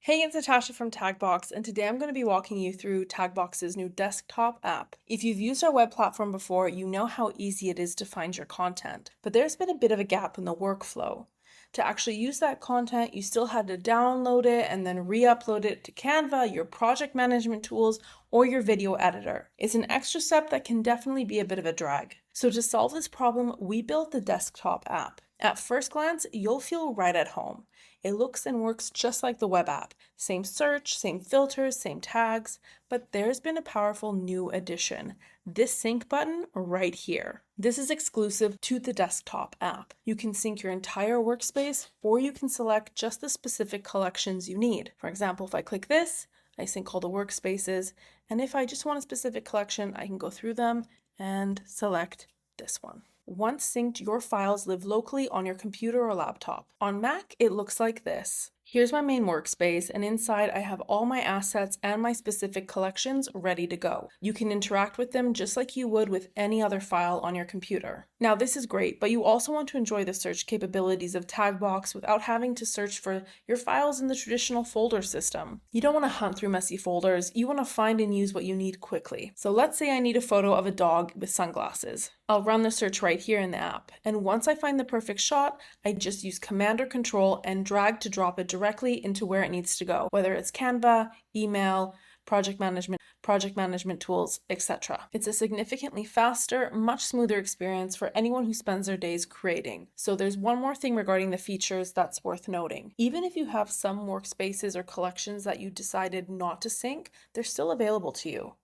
Hey, it's Natasha from Tagbox, and today I'm going to be walking you through Tagbox's new desktop app. If you've used our web platform before, you know how easy it is to find your content, but there's been a bit of a gap in the workflow. To actually use that content, you still had to download it and then re-upload it to Canva, your project management tools, or your video editor. It's an extra step that can definitely be a bit of a drag. So to solve this problem, we built the desktop app. At first glance, you'll feel right at home. It looks and works just like the web app. Same search, same filters, same tags, but there's been a powerful new addition. This sync button right here. This is exclusive to the desktop app. You can sync your entire workspace, or you can select just the specific collections you need. For example, if I click this, I sync all the workspaces, and if I just want a specific collection, I can go through them and select this one. Once synced, your files live locally on your computer or laptop. On Mac, it looks like this. Here's my main workspace, and inside I have all my assets and my specific collections ready to go. You can interact with them just like you would with any other file on your computer. Now this is great, but you also want to enjoy the search capabilities of Tagbox without having to search for your files in the traditional folder system. You don't want to hunt through messy folders, you want to find and use what you need quickly. So let's say I need a photo of a dog with sunglasses. I'll run the search right here in the app, and once I find the perfect shot, I just use Command or Control and drag to drop it directly into where it needs to go, whether it's Canva, email, project management tools, etc. It's a significantly faster, much smoother experience for anyone who spends their days creating. So there's one more thing regarding the features that's worth noting. Even if you have some workspaces or collections that you decided not to sync, they're still available to you.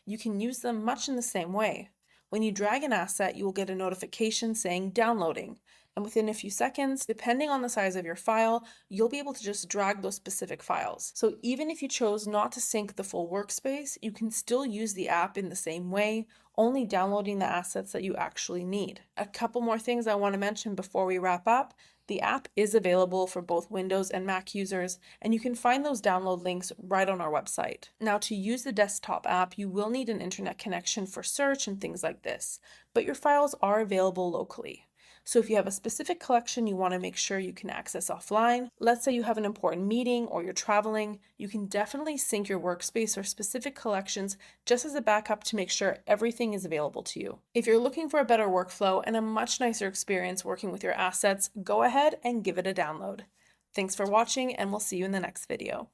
You can use them much in the same way. When you drag an asset, you will get a notification saying downloading. And within a few seconds, depending on the size of your file, you'll be able to just drag those specific files. So even if you chose not to sync the full workspace, you can still use the app in the same way, only downloading the assets that you actually need. A couple more things I want to mention before we wrap up. The app is available for both Windows and Mac users, and you can find those download links right on our website. Now, to use the desktop app, you will need an internet connection for search and things like this, but your files are available locally. So if you have a specific collection you want to make sure you can access offline, let's say you have an important meeting or you're traveling, you can definitely sync your workspace or specific collections just as a backup to make sure everything is available to you. If you're looking for a better workflow and a much nicer experience working with your assets, go ahead and give it a download. Thanks for watching, and we'll see you in the next video.